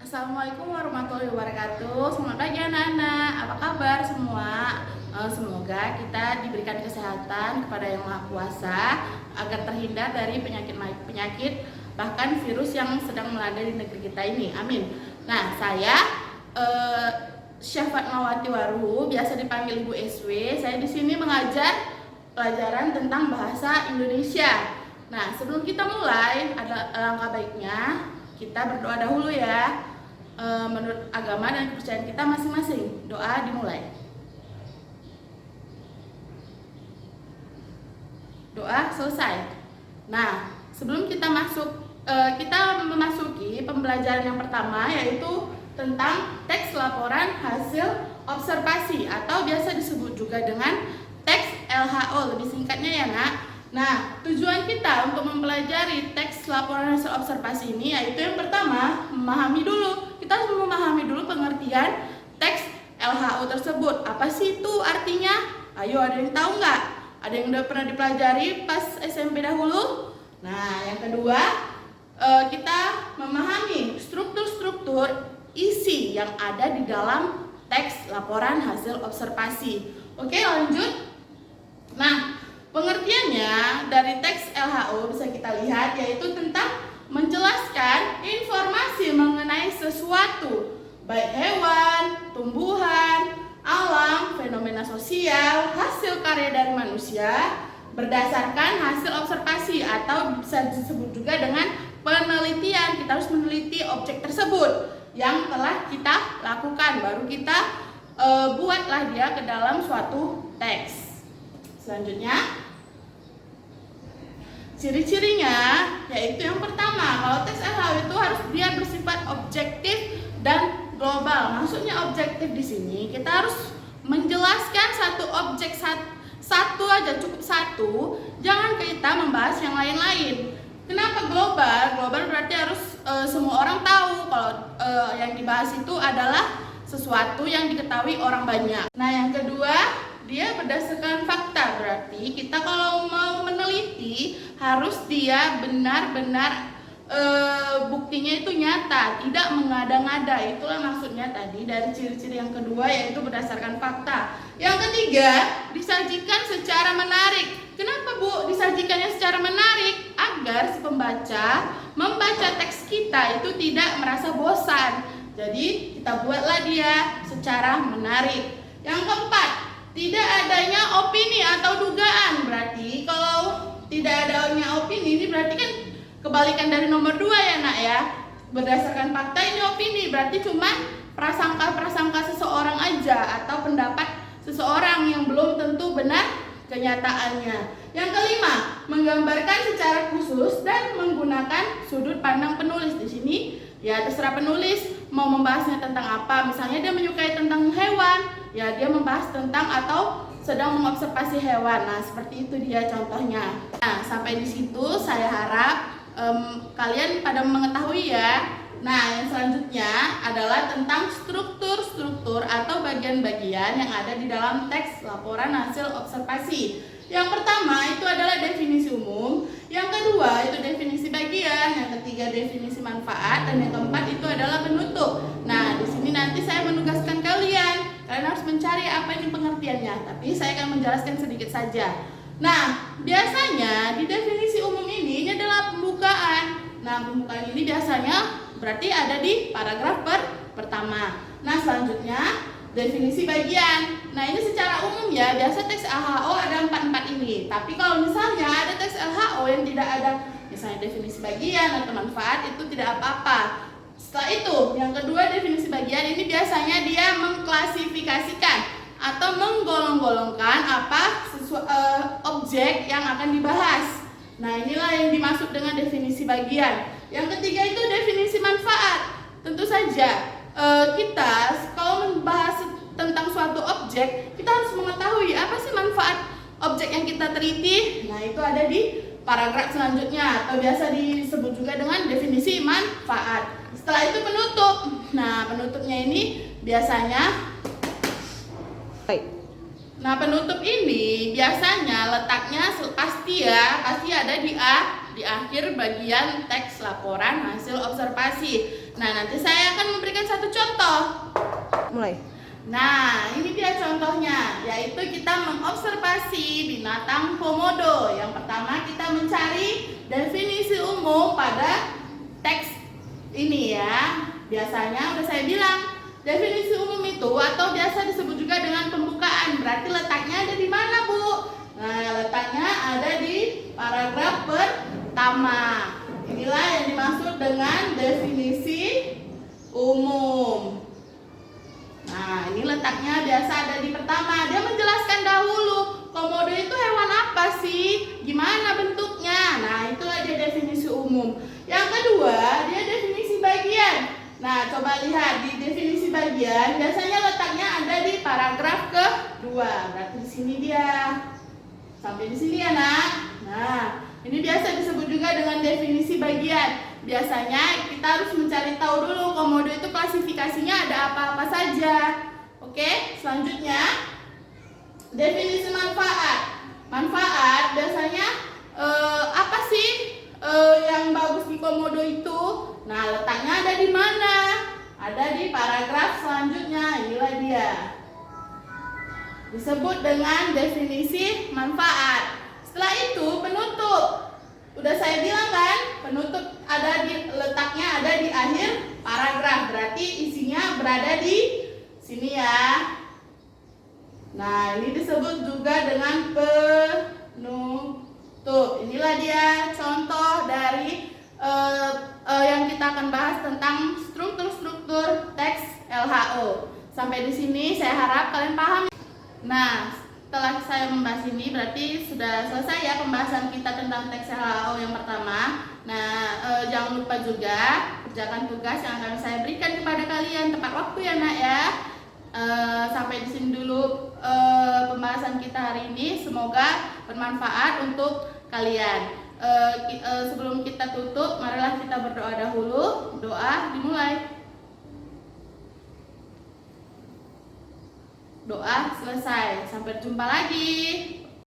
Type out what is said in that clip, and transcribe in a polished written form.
Assalamualaikum warahmatullahi wabarakatuh. Selamat pagi anak-anak. Apa kabar semua? Semoga kita diberikan kesehatan kepada Yang Maha Kuasa agar terhindar dari penyakit bahkan virus yang sedang melanda di negeri kita ini. Amin. Nah, saya Syafat Mawati Waru, biasa dipanggil Ibu SW. Saya di sini mengajar pelajaran tentang bahasa Indonesia. Nah, sebelum kita mulai, ada langkah baiknya kita berdoa dahulu ya. Menurut agama dan kepercayaan kita masing-masing. Doa dimulai. Doa selesai. Nah, sebelum kita memasuki pembelajaran yang pertama, yaitu tentang teks laporan hasil observasi atau biasa disebut juga dengan teks LHO, lebih singkatnya ya nak. Nah, tujuan kita untuk mempelajari teks laporan hasil observasi ini yaitu yang pertama, memahami dulu. Kita harus memahami dulu pengertian teks LHO tersebut. Apa sih itu artinya? Ayo, ada yang tahu nggak? Ada yang udah pernah dipelajari pas SMP dahulu? Nah, yang kedua, kita memahami struktur-struktur isi yang ada di dalam teks laporan hasil observasi. Oke, lanjut. Nah, pengertiannya dari teks LHO bisa kita lihat yaitu tentang menjelaskan informasi mengenai sesuatu, baik hewan, tumbuhan, alam, fenomena sosial, hasil karya dari manusia berdasarkan hasil observasi atau bisa disebut juga dengan penelitian. Kita harus meneliti objek tersebut yang telah kita lakukan, baru kita buatlah dia ke dalam suatu teks. Selanjutnya, ciri-cirinya yaitu yang pertama, kalau teks LHO itu harus dia bersifat objektif dan global. Maksudnya objektif di sini kita harus menjelaskan satu objek satu aja, cukup satu, jangan kita membahas yang lain-lain. Kenapa global? Global berarti harus semua orang tahu kalau yang dibahas itu adalah sesuatu yang diketahui orang banyak. Nah, yang kedua, dia berdasarkan fakta, berarti kita kalau mau meneliti harus dia benar-benar buktinya itu nyata, tidak mengada-ngada. Itulah maksudnya tadi dari ciri-ciri yang kedua, yaitu berdasarkan fakta. Yang ketiga, disajikan secara menarik. Kenapa Bu disajikannya secara menarik? Agar si pembaca membaca teks kita itu tidak merasa bosan. Jadi kita buatlah dia secara menarik. Yang keempat, tidak adanya opini atau dugaan. Berarti kalau tidak adanya opini ini berarti kan kebalikan dari nomor 2 ya nak ya. Berdasarkan fakta ini opini, berarti cuma prasangka-prasangka seseorang aja atau pendapat seseorang yang belum tentu benar kenyataannya. Yang kelima, menggambarkan secara khusus dan menggunakan sudut pandang penulis. Di sini ya terserah penulis mau membahasnya tentang apa. Misalnya dia menyukai tentang hewan, ya dia membahas tentang atau sedang mengobservasi hewan. Nah, seperti itu dia contohnya. Nah, sampai di situ saya harap kalian pada mengetahui ya. Nah, yang selanjutnya adalah tentang struktur-struktur atau bagian-bagian yang ada di dalam teks laporan hasil observasi. Yang pertama itu adalah definisi umum, yang kedua itu definisi bagian, yang ketiga definisi manfaat, dan yang keempat itu adalah penutup. Nah, di sini nanti saya menugaskan kalian harus mencari apa ini pengertiannya, tapi saya akan menjelaskan sedikit saja. Nah, biasanya di definisi umum ini adalah pembukaan. Nah, pembukaan ini biasanya berarti ada di paragraf pertama. Nah, selanjutnya definisi bagian. Nah, ini secara umum ya, biasa teks LHO ada 4 ini. Tapi kalau misalnya ada teks LHO yang tidak ada misalnya definisi bagian atau manfaat, itu tidak apa-apa. Setelah itu, yang kedua definisi bagian ini biasanya dia mengklasifikasikan atau menggolong-golongkan objek yang akan dibahas. Nah, inilah yang dimaksud dengan definisi bagian. Yang ketiga itu definisi manfaat. Tentu saja kita kalau membahas tentang suatu objek, kita harus mengetahui apa sih manfaat objek yang kita teliti. Nah, itu ada di paragraf selanjutnya atau biasa disebut juga dengan definisi manfaat. Setelah itu penutup. Nah, penutupnya ini biasanya penutup ini biasanya letaknya pasti ada di akhir bagian teks laporan hasil observasi. Nah, nanti saya akan memberikan satu contoh. Mulai. Nah, ini dia contohnya, yaitu kita mengobservasi binatang komodo. Yang pertama kita mencari definisi umum pada teks ini ya. Biasanya udah saya bilang, definisi umum itu atau biasa disebut juga dengan pembukaan. Berarti letaknya ada di mana, Bu? Nah, letaknya ada di paragraf pertama. Inilah yang dimaksud dengan definisi umum. Nah, ini letaknya biasa ada di pertama. Dia menjelaskan dahulu, komodo itu hewan apa sih? Gimana bentuknya? Nah, itulah dia definisi umum. Yang kedua, dia definisi bagian. Nah, coba lihat di definisi bagian, biasanya letaknya ada di paragraf kedua. Berarti di sini dia. Sampai di sini ya, Nak. Nah, ini biasa disebut juga dengan definisi bagian. Biasanya kita harus mencari tahu dulu komodo itu klasifikasinya ada apa-apa saja. Oke, selanjutnya definisi manfaat. Manfaat biasanya apa sih yang bagus di komodo itu? Nah, letaknya ada di mana? Ada di paragraf selanjutnya. Inilah dia. Disebut dengan definisi manfaat. Setelah itu penutup. Udah saya bilang kan, penutup letaknya ada di akhir paragraf. Berarti isinya berada di sini ya. Nah, ini disebut juga dengan penutup. Inilah dia contoh dari yang kita akan bahas tentang struktur-struktur teks LHO. Sampai di sini saya harap kalian paham. Nah, setelah saya membahas ini berarti sudah selesai ya pembahasan kita tentang teks LHO yang pertama. Nah, jangan lupa juga kerjakan tugas yang akan saya berikan kepada kalian tepat waktu ya, Nak ya. Sampai di sini dulu pembahasan kita hari ini. Semoga bermanfaat untuk kalian. Sebelum kita tutup, marilah kita berdoa dahulu. Doa dimulai. Doa selesai. Sampai jumpa lagi.